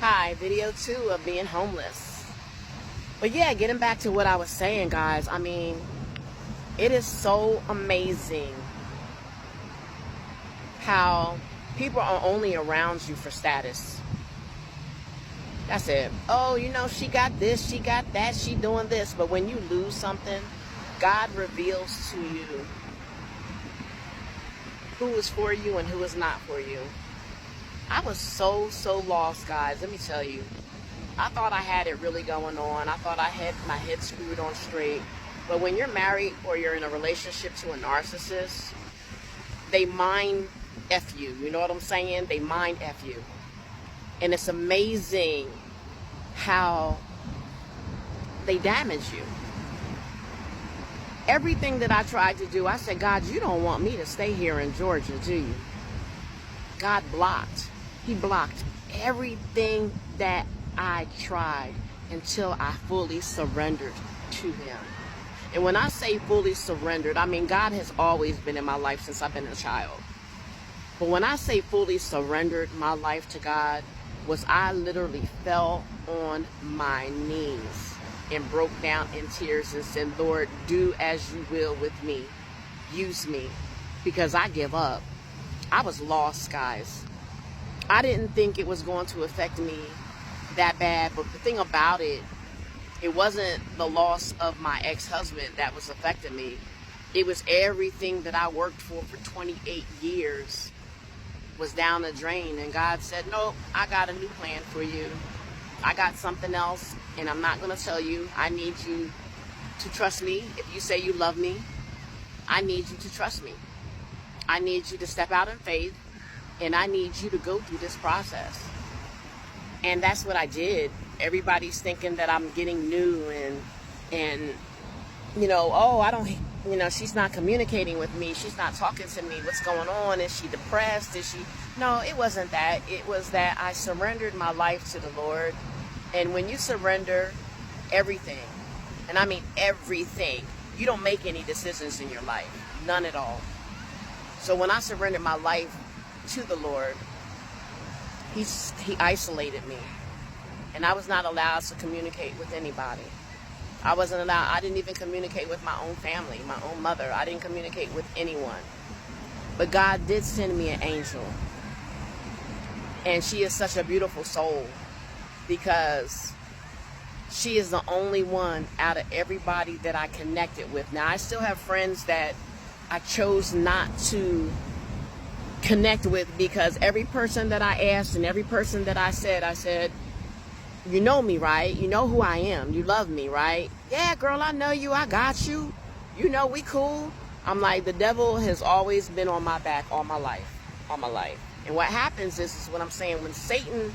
Hi, video 2 of being homeless. But yeah, getting back to what I was saying, guys, I mean, it is so amazing how people are only around you for status. That's it. Oh, she got this, she got that, she doing this. But when you lose something, God reveals to you who is for you and who is not for you. I was so lost, guys. Let me tell you. I thought I had it really going on. I thought I had my head screwed on straight. But when you're married or you're in a relationship to a narcissist, they mind F you. You know what I'm saying? They mind F you. And it's amazing how they damage you. Everything that I tried to do, I said, God, you don't want me to stay here in Georgia, do you? God blocked. He blocked everything that I tried until I fully surrendered to him. And when I say fully surrendered, I mean God has always been in my life since I've been a child. But when I say fully surrendered my life to God, was I literally fell on my knees and broke down in tears and said, Lord, do as you will with me. Use me, because I give up. I was lost, guys. I didn't think it was going to affect me that bad, but the thing about it, it wasn't the loss of my ex-husband that was affecting me. It was everything that I worked for 28 years was down the drain. And God said, nope, I got a new plan for you. I got something else, and I'm not going to tell you. I need you to trust me. If you say you love me, I need you to trust me. I need you to step out in faith, and I need you to go through this process. And that's what I did. Everybody's thinking that I'm getting new and oh, I don't, she's not communicating with me. She's not talking to me. What's going on? Is she depressed? No, it wasn't that. It was that I surrendered my life to the Lord. And when you surrender everything, and I mean everything, you don't make any decisions in your life. None at all. So when I surrendered my life to the Lord, he isolated me. And I was not allowed to communicate with anybody. I wasn't allowed. I didn't even communicate with my own family, my own mother. I didn't communicate with anyone. But God did send me an angel. And she is such a beautiful soul, because she is the only one out of everybody that I connected with. Now, I still have friends that I chose not to connect with, because every person that I asked and every person that I said, you know me, right? You know who I am. You love me, right? Yeah, girl, I know you. I got you. You know we cool. I'm like, the devil has always been on my back all my life. And what happens is what I'm saying, when Satan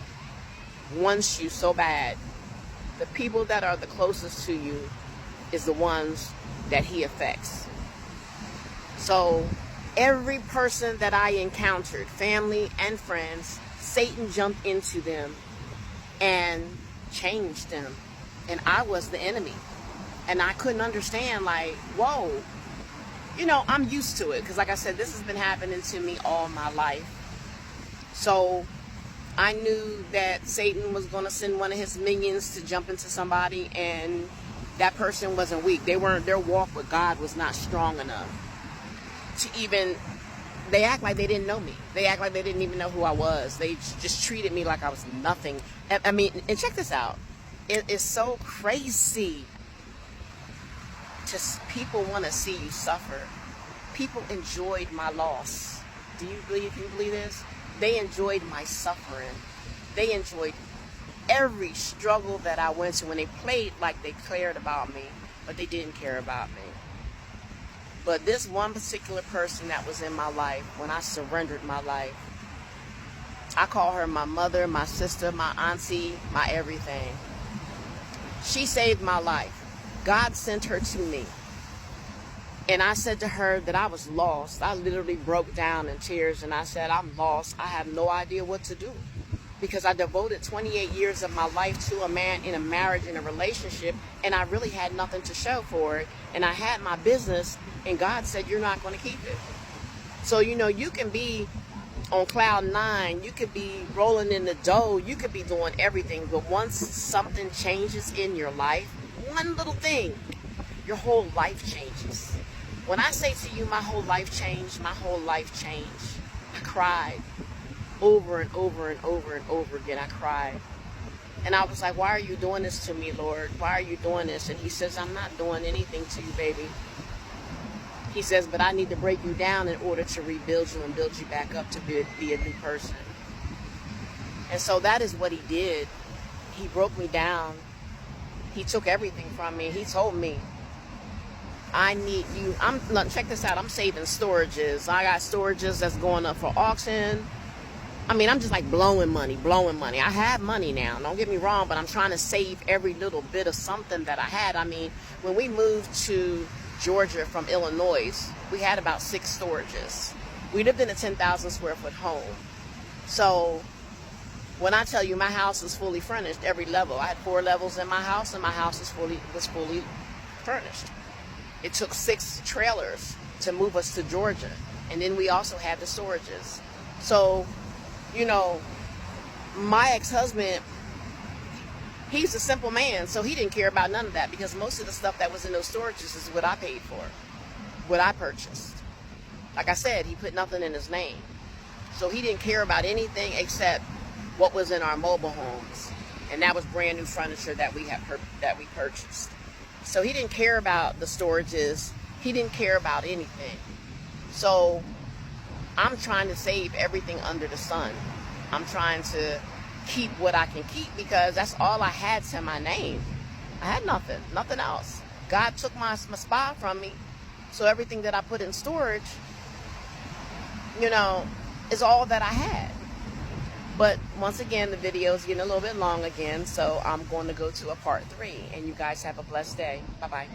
wants you so bad, the people that are the closest to you is the ones that he affects. So every person that I encountered, family and friends, Satan jumped into them and changed them. And I was the enemy. And I couldn't understand, like, whoa. I'm used to it, because like I said, this has been happening to me all my life. So I knew that Satan was going to send one of his minions to jump into somebody, and that person wasn't weak. Their walk with God was not strong enough to even, they act like they didn't know me. They act like they didn't even know who I was. They just treated me like I was nothing. I mean, and check this out. It is so crazy. People want to see you suffer. People enjoyed my loss. Can you believe this? They enjoyed my suffering. They enjoyed every struggle that I went to, when they played like they cared about me, but they didn't care about me. But this one particular person that was in my life, when I surrendered my life, I call her my mother, my sister, my auntie, my everything. She saved my life. God sent her to me. And I said to her that I was lost. I literally broke down in tears and I said, I'm lost. I have no idea what to do. Because I devoted 28 years of my life to a man, in a marriage, in a relationship, and I really had nothing to show for it. And I had my business, and God said, you're not going to keep it. So, you can be on cloud nine. You could be rolling in the dough. You could be doing everything. But once something changes in your life, one little thing, your whole life changes. When I say to you, my whole life changed, my whole life changed. I cried over and over and over and over again. I cried. And I was like, why are you doing this to me, Lord? Why are you doing this? And he says, I'm not doing anything to you, baby. He says, but I need to break you down in order to rebuild you and build you back up to be a new person. And so that is what he did. He broke me down. He took everything from me. He told me, I need you. Look, check this out. I'm saving storages. I got storages that's going up for auction. I mean, I'm just like blowing money. I have money now. Don't get me wrong, but I'm trying to save every little bit of something that I had. I mean, when we moved to Georgia from Illinois, we had about 6 storages. We lived in a 10,000 square foot home. So when I tell you my house is fully furnished, every level, I had 4 levels in my house, and my house was fully furnished. It took 6 trailers to move us to Georgia. And then we also had the storages. So, you know, my ex-husband, he's a simple man, so he didn't care about none of that, because most of the stuff that was in those storages is what I paid for, what I purchased. Like I said, he put nothing in his name. So he didn't care about anything except what was in our mobile homes. And that was brand new furniture that we purchased. So he didn't care about the storages. He didn't care about anything. So I'm trying to save everything under the sun. I'm trying to keep what I can keep, because that's all I had to my name. I had nothing else. God took my spot from me. So everything that I put in storage, you know, is all that I had. But once again, the video is getting a little bit long again, so I'm going to go to a part 3. And you guys have a blessed day. Bye-bye.